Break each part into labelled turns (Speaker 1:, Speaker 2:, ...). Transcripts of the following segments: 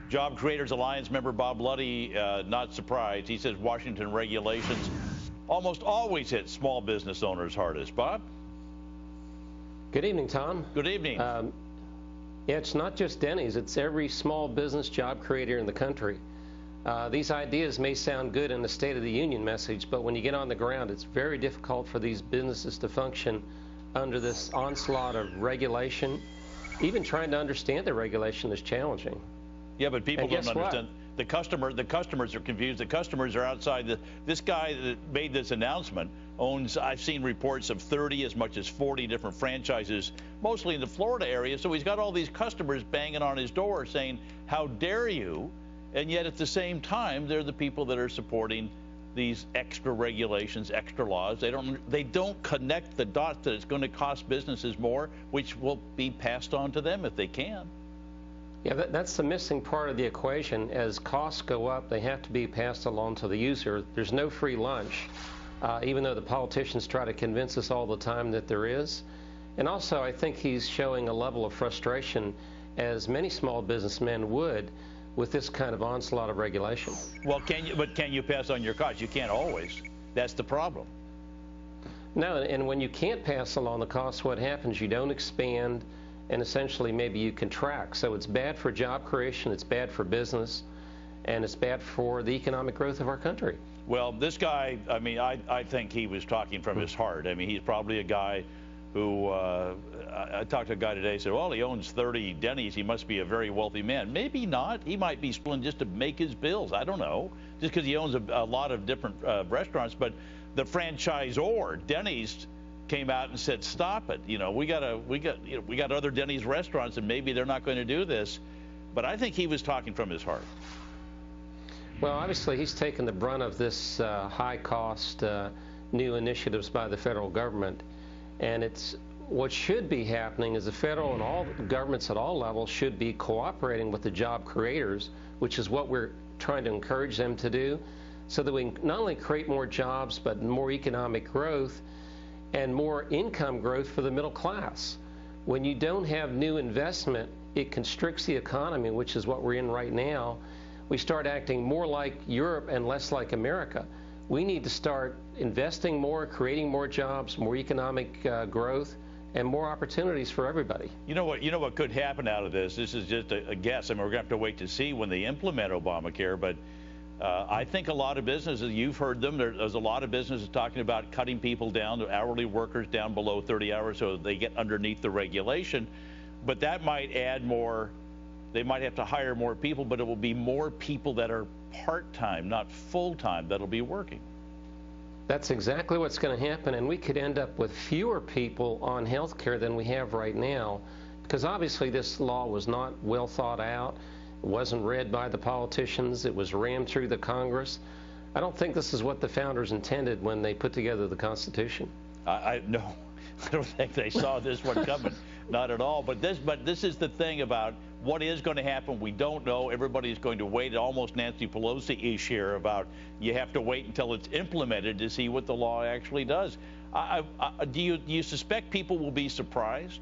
Speaker 1: Job Creators Alliance member Bob Luddy, not surprised. He says Washington regulations almost always hit small business owners hardest. Bob?
Speaker 2: Good evening, Tom.
Speaker 1: Good evening.
Speaker 2: Yeah, it's not just Denny's. It's every small business job creator in the country. These ideas may sound good in the State of the Union message, but when you get on the ground, it's very difficult for these businesses to function under this onslaught of regulation. Even trying to understand the regulation is challenging.
Speaker 1: Yeah, but people don't understand. The customers are confused. The customers are outside. This guy that made this announcement owns, I've seen reports of 30, as much as 40 different franchises, mostly in the Florida area. So he's got all these customers banging on his door saying, how dare you? And yet at the same time, they're the people that are supporting these extra regulations, extra laws. They don't connect the dots that it's going to cost businesses more, which will be passed on to them if they can.
Speaker 2: Yeah, that's the missing part of the equation. As costs go up, they have to be passed along to the user. There's no free lunch, even though the politicians try to convince us all the time that there is. And also, I think he's showing a level of frustration, as many small businessmen would, with this kind of onslaught of regulation.
Speaker 1: Well, can you pass on your costs? You can't always. That's the problem.
Speaker 2: No, and when you can't pass along the costs, what happens? You don't expand, and essentially maybe you contract. So it's bad for job creation, it's bad for business, and it's bad for the economic growth of our country.
Speaker 1: Well, this guy, I mean, I think he was talking from his heart. I mean, he's probably a guy who, I talked to a guy today, said, well, he owns 30 Denny's. He must be a very wealthy man. Maybe not. He might be splitting just to make his bills. I don't know. Just because he owns a lot of different restaurants. But the franchisor, Denny's, came out and said, stop it. You know, we got other Denny's restaurants, and maybe they're not going to do this. But I think he was talking from his heart.
Speaker 2: Well, obviously, he's taken the brunt of this high-cost new initiatives by the federal government. And what should be happening is the federal and all governments at all levels should be cooperating with the job creators, which is what we're trying to encourage them to do, so that we not only create more jobs, but more economic growth and more income growth for the middle class. When you don't have new investment, it constricts the economy, which is what we're in right now. We start acting more like Europe and less like America. We need to start investing more, creating more jobs, more economic growth, and more opportunities for everybody.
Speaker 1: You know what could happen out of this? This is just a guess. I mean, we're going to have to wait to see when they implement Obamacare, but I think a lot of businesses, you've heard them, there's a lot of businesses talking about cutting people down, hourly workers down below 30 hours so they get underneath the regulation. But that might add more. They might have to hire more people, but it will be more people that are part-time, not full-time, that'll be working.
Speaker 2: That's exactly what's going to happen, and we could end up with fewer people on health care than we have right now, because obviously this law was not well thought out. It wasn't read by the politicians. It was rammed through the Congress. I don't think this is what the founders intended when they put together the Constitution.
Speaker 1: No, I don't think they saw this one coming. Not at all. But this is the thing about what is going to happen. We don't know. Everybody's going to wait. Almost Nancy Pelosi-ish here about you have to wait until it's implemented to see what the law actually does. Do you suspect people will be surprised?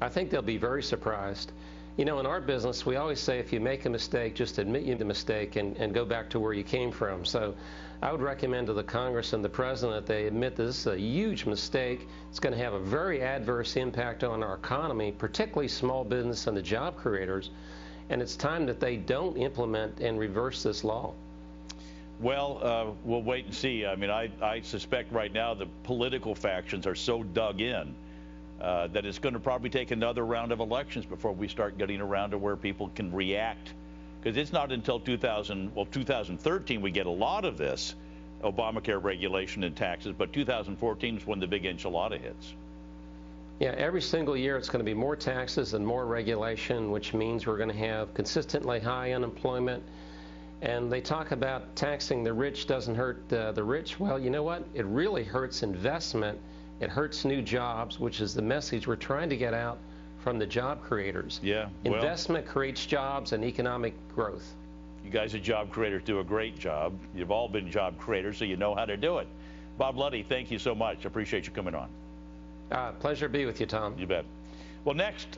Speaker 2: I think they'll be very surprised. You know, in our business, we always say if you make a mistake, just admit you made the mistake and go back to where you came from. So I would recommend to the Congress and the President that they admit this is a huge mistake. It's going to have a very adverse impact on our economy, particularly small business and the job creators. And it's time that they don't implement and reverse this law.
Speaker 1: Well, we'll wait and see. I mean, I suspect right now the political factions are so dug in that it's going to probably take another round of elections before we start getting around to where people can react. Because it's not until 2013 we get a lot of this Obamacare regulation and taxes, but 2014 is when the big enchilada hits.
Speaker 2: Yeah, every single year it's going to be more taxes and more regulation, which means we're going to have consistently high unemployment. And they talk about taxing the rich doesn't hurt the rich. Well, you know what? It really hurts investment. It hurts new jobs, which is the message we're trying to get out from the job creators.
Speaker 1: Yeah. Well,
Speaker 2: investment creates jobs and economic growth.
Speaker 1: You guys at Job Creators do a great job. You've all been job creators, so you know how to do it. Bob Luddy, thank you so much. I appreciate you coming on.
Speaker 2: Pleasure to be with you, Tom.
Speaker 1: You bet. Well, next.